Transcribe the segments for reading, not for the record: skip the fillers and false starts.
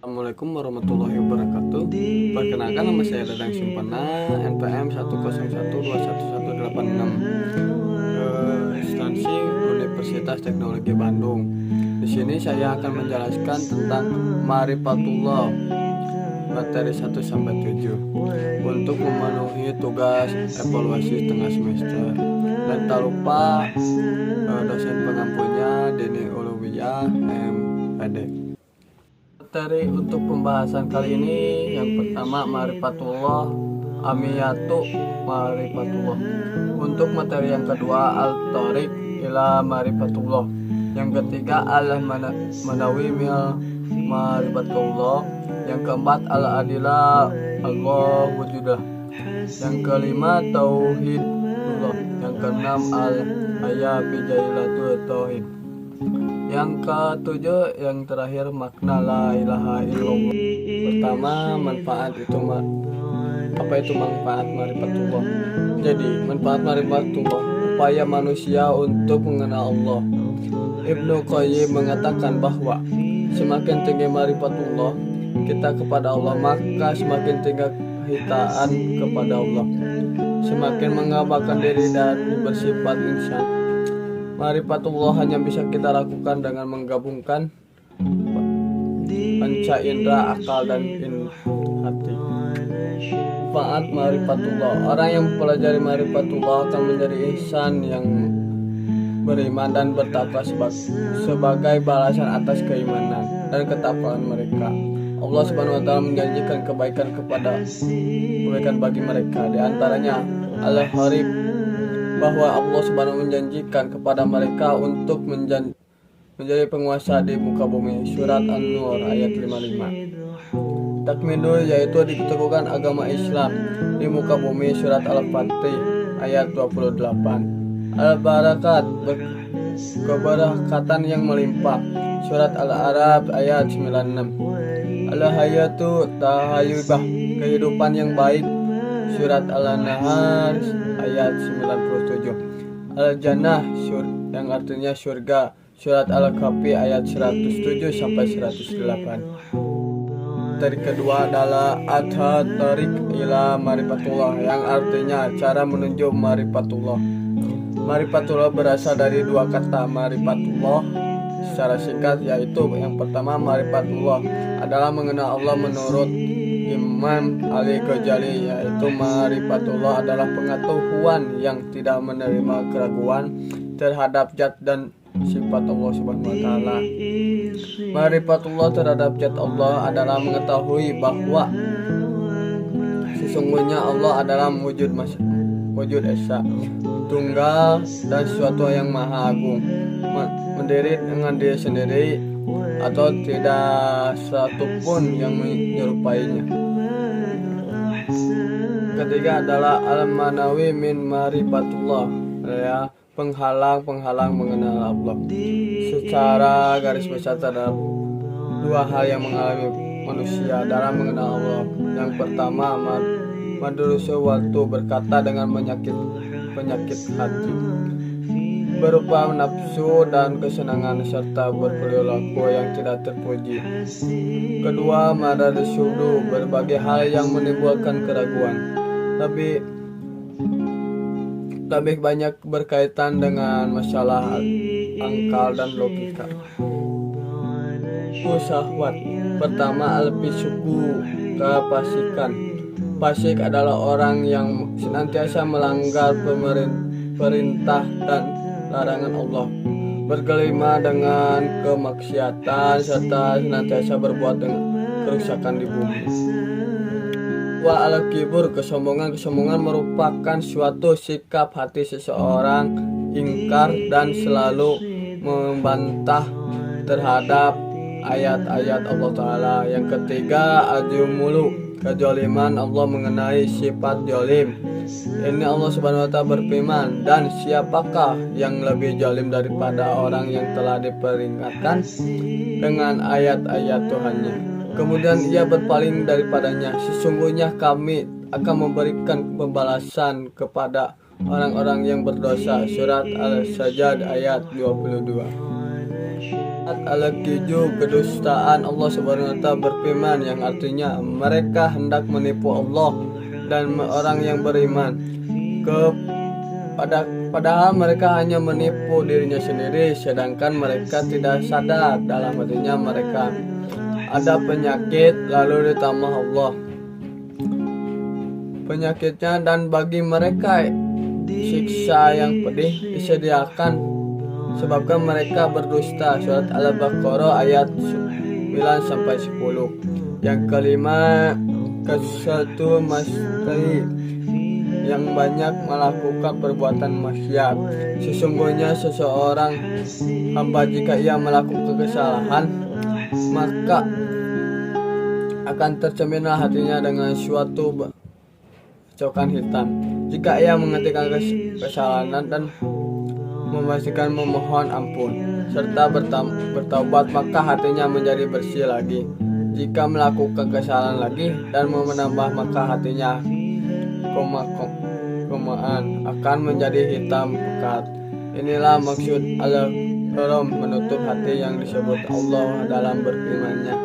Assalamualaikum warahmatullahi wabarakatuh. Perkenalkan, nama saya Dadang Simpana, NPM 101211186, instansi Universitas Teknologi Bandung. Di sini saya akan menjelaskan tentang Ma'rifatullah materi 1 sampai 7 untuk memenuhi tugas evaluasi setengah semester. Dan tak lupa dosen pengampunya Deni Uluwiyah MPD. Materi untuk pembahasan kali ini yang pertama Ma'rifatullah, Amiyatu Ma'rifatullah. Untuk materi yang kedua Al-Thariq ila Ma'rifatullah. Yang ketiga Al-Manawi mil Ma'rifatullah. Yang keempat Al-Adillah Allah wujudah. Yang kelima Tauhidullah. Yang keenam Al-Hayya bijailatul Tauhid. Yang ketujuh, yang terakhir makna la ilaha illallah. Pertama, manfaat itu apa itu manfaat Ma'rifatullah? Jadi, manfaat Ma'rifatullah upaya manusia untuk mengenal Allah. Ibnu Qayyim mengatakan bahwa semakin tinggi Ma'rifatullah kita kepada Allah, maka semakin tinggi kehitaan kepada Allah, semakin mengabaikan diri dan bersifat insan. Ma'rifatullah hanya bisa kita lakukan dengan menggabungkan panca indera, akal, dan hati. Manfaat Ma'rifatullah: orang yang mempelajari Ma'rifatullah akan menjadi ihsan yang beriman dan bertakwa sebagai balasan atas keimanan dan ketakwaan mereka. Allah Subhanahu wa taala menjanjikan kebaikan bagi mereka. Di antaranya Al-Harib, bahwa Allah Subhanahu menjanjikan kepada mereka untuk menjadi penguasa di muka bumi. Surat An-Nur ayat 55. Takmidul, yaitu diteguhkan agama Islam di muka bumi. Surat Al-Fatih ayat 28. Al-Barakat, keberkatan yang melimpah. Surat Al-A'raf ayat 96. Al-Hayatu tahayyubah, kehidupan yang baik. Surat Al-Nahl ayat 97. Al-Jannah, yang artinya surga. Surat Al-Kahfi ayat 107 sampai 108. Materi kedua adalah At-Thariq ila Ma'rifatullah, yang artinya cara menuju Ma'rifatullah. Ma'rifatullah berasal dari dua kata Ma'rifatullah secara singkat, yaitu yang pertama Ma'rifatullah adalah mengenal Allah menurut Imam Ali Ghazali, yaitu Ma'rifatullah adalah pengetahuan yang tidak menerima keraguan terhadap zat dan sifat Allah Subhanahu wa taala. Ma'rifatullah terhadap zat Allah adalah mengetahui bahwa sesungguhnya Allah adalah wujud esa, tunggal, dan sesuatu yang maha agung, mendiri dengan diri sendiri atau tidak satupun yang menyerupainya. Ketiga adalah Al-Manawi min Ma'rifatullah, ya, penghalang mengenal Allah. Secara garis besar terdapat dua hal yang mengalami manusia dalam mengenal Allah. Yang pertama, madrusu waktu, berkata dengan penyakit hati, berupa nafsu dan kesenangan serta berperilaku yang tidak terpuji. Kedua, madarusudu, berbagai hal yang menimbulkan keraguan, lebih banyak berkaitan dengan masalah akal dan logika. Syahwat. Pertama, al-fisuku, kefasikan. Fasik adalah orang yang senantiasa melanggar perintah dan larangan Allah, bergelima dengan kemaksiatan, serta senantiasa berbuat dengan kerusakan di bumi. Wa al-kibur, kesombongan merupakan suatu sikap hati seseorang ingkar dan selalu membantah terhadap ayat-ayat Allah Ta'ala. Yang ketiga, al-jumulu, kezaliman. Allah mengenai sifat zalim. Ini Allah Subhanahu wa taala berfirman, dan siapakah yang lebih zalim daripada orang yang telah diperingatkan dengan ayat-ayat Tuhannya, kemudian ia berpaling daripadanya. Sesungguhnya kami akan memberikan pembalasan kepada orang-orang yang berdosa. Surat Al-Sajdah ayat 22. Al-7 kedustaan. Allah Subhanahu wa taala berfirman yang artinya mereka hendak menipu Allah dan orang yang beriman padahal mereka hanya menipu dirinya sendiri, sedangkan mereka tidak sadar dalam hatinya mereka ada penyakit, lalu ditambah Allah penyakitnya, dan bagi mereka siksa yang pedih disediakan sebabkan mereka berdusta. Surat Al-Baqarah ayat 9-10. Yang kelima, kesatu masyai yang banyak melakukan perbuatan maksiat. Sesungguhnya seseorang hamba jika ia melakukan kesalahan, maka akan tercerminlah hatinya dengan suatu cokan hitam. Jika ia menghentikan kesalahan dan memastikan memohon ampun serta bertaubat, maka hatinya menjadi bersih lagi. Jika melakukan kesalahan lagi dan menambah, maka hatinya komaan akan menjadi hitam pekat. Inilah maksud al-haram, menutup hati yang disebut Allah dalam berfirman-Nya.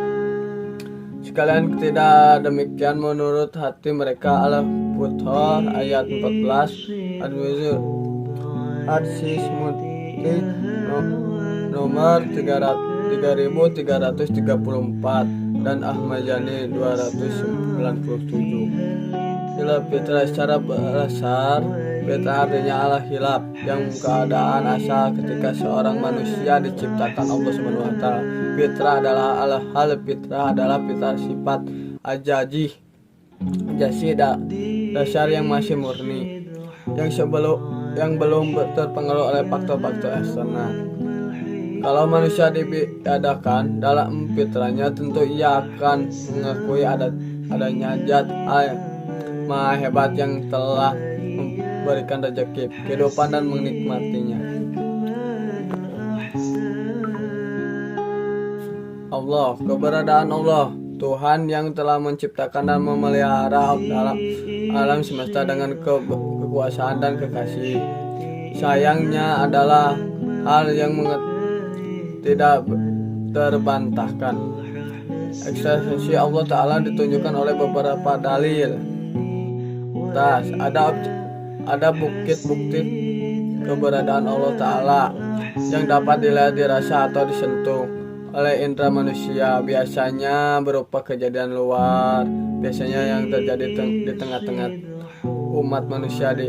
Sekalian tidak demikian menurut hati mereka. Al-Futhar ayat 14. Hadis Mutli nomor 3334 dan Ahmad Yani 297. Hilaf fitrah secara dasar. Fitrah artinya Allah hilaf, yang keadaan asal ketika seorang manusia diciptakan Allah Subhanahu wa taala. Fitrah adalah hal fitrah adalah fitrah sifat ajasi dasar yang masih murni, yang belum terpengaruh oleh faktor-faktor eksternal. Kalau manusia diadakan dalam fitrahnya, tentu ia akan mengakui adanya zat maha hebat yang telah memberikan rezeki, kehidupan dan menikmatinya. Allah, keberadaan Allah, Tuhan yang telah menciptakan dan memelihara dalam alam semesta dengan kekuasaan dan kekasih. Sayangnya adalah hal yang tidak terbantahkan. Eksistensi Allah Ta'ala ditunjukkan oleh beberapa dalil. Ada bukti keberadaan Allah Ta'ala yang dapat dilihat, dirasa atau disentuh oleh indera manusia, biasanya berupa kejadian luar, biasanya yang terjadi di tengah-tengah umat manusia. Di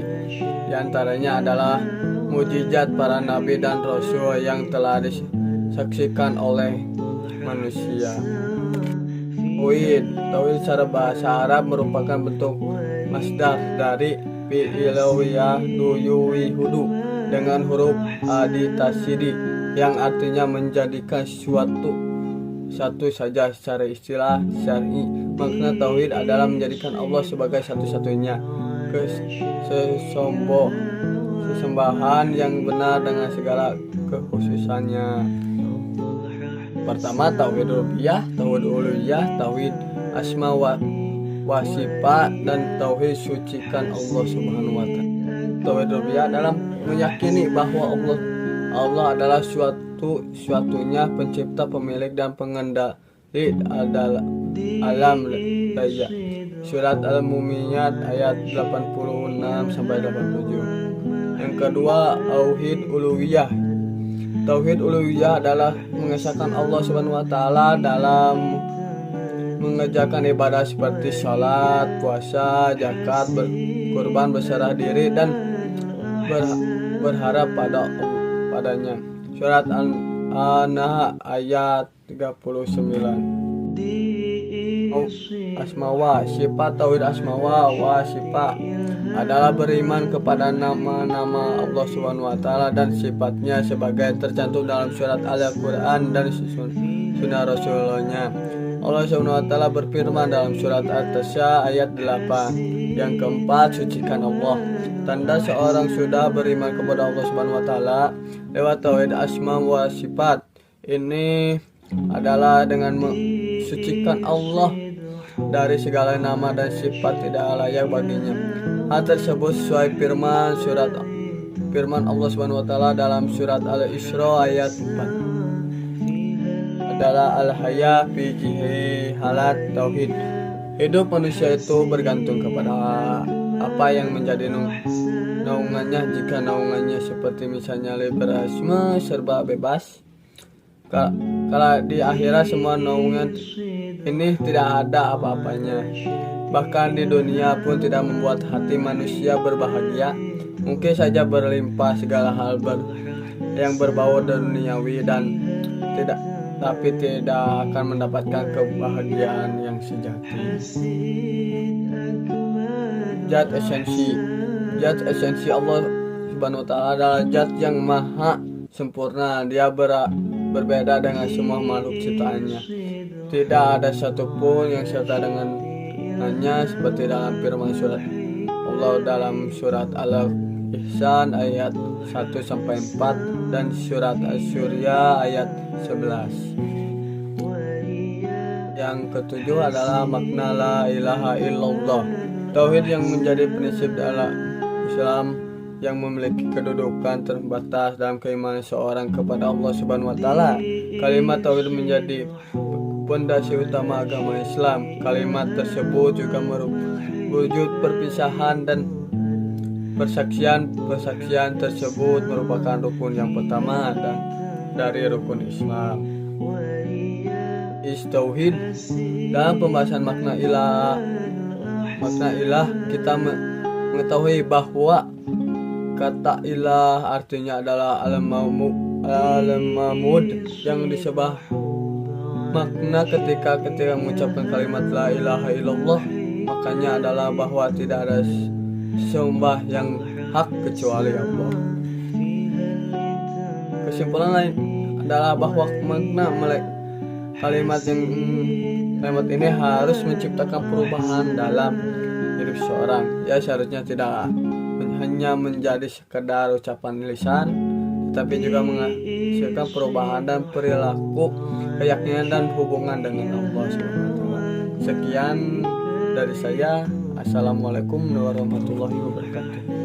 antaranya adalah mukjizat para nabi dan rasul yang telah disaksikan oleh manusia. Tauhid secara bahasa Arab merupakan bentuk masdar dari fi'ilawiyah hudu dengan huruf aditasidi yang artinya menjadikan satu saja. Secara istilah syar'i, makna tauhid adalah menjadikan Allah sebagai satu-satunya sesembahan yang benar dengan segala kekhususannya. Pertama, tauhid rububiyah, tauhid uluhiyah, tauhid asma wa sifat, dan tauhid sucikan Allah Subhanahu wa taala. Tauhid rububiyah dalam meyakini bahwa Allah adalah suatunya pencipta, pemilik dan pengendali alam raya. Surat Al-Mu'minat ayat 86-87. Yang kedua, tauhid uluhiyah. Tauhid uluhiyah adalah mengesahkan Allah Subhanahu wa taala dalam mengerjakan ibadah seperti salat, puasa, zakat, berkurban, berserah diri dan berharap padanya. Surat An-Nahl ayat 39. Asmawa sifat. Tauhid asmawa wa sifat adalah beriman kepada nama-nama Allah Subhanahu wa taala dan sifatnya sebagai tercantum dalam surat Al-Qur'an dan sunnah Rasulullah. Allah Subhanahu wa taala berfirman dalam surat At-Tasya ayat 8. Yang keempat, sucikan Allah. Tanda seorang sudah beriman kepada Allah Subhanahu wa taala lewat tauhid asma wa sifat ini adalah dengan mensucikan Allah dari segala nama dan sifat tidak layak baginya. Hal tersebut sesuai firman Allah Subhanahu wa taala dalam surat Al-Isra ayat 4. adalah al-haya fi halat tauhid. Hidup manusia itu bergantung kepada apa yang menjadi naungannya. Jika naungannya seperti misalnya liberalisme serba bebas, kalau di akhirat semua naungan ini tidak ada apa-apanya. Bahkan di dunia pun tidak membuat hati manusia berbahagia. Mungkin saja berlimpah segala hal yang berbau duniawi dan tapi tidak akan mendapatkan kebahagiaan yang sejati. Zat esensi Allah Subhanahu wa taala adalah zat yang maha sempurna. Dia berbeda dengan semua makhluk ciptaannya. Tidak ada satupun yang serta dengannya, seperti dalam firman surat Allah dalam surat Al-Ihsan ayat 1-4 dan surat Asy-Syura ayat 11. Yang ketujuh adalah makna la ilaha illallah. Tauhid yang menjadi prinsip dalam Islam yang memiliki kedudukan terbatas dalam keimanan seorang kepada Allah Subhanahu wa taala. Kalimat tauhid menjadi pondasi utama agama Islam. Kalimat tersebut juga wujud perpisahan dan persaksian tersebut merupakan rukun yang pertama dan dari rukun Islam. Tauhid dalam pembahasan makna ilah kita mengetahui bahwa kata ilah artinya adalah al-mamud yang disebut makna ketika mengucapkan kalimat la ilaha illallah, makanya adalah bahwa tidak ada sembah yang hak kecuali Allah. Kesimpulan lain adalah bahwa makna kalimat ini harus menciptakan perubahan dalam hidup seorang. Ya, seharusnya tidak hanya menjadi sekedar ucapan lisan, tetapi juga menghasilkan perubahan dan perilaku, keyakinan dan hubungan dengan Allah SWT. Sekian dari saya. Assalamualaikum warahmatullahi wabarakatuh.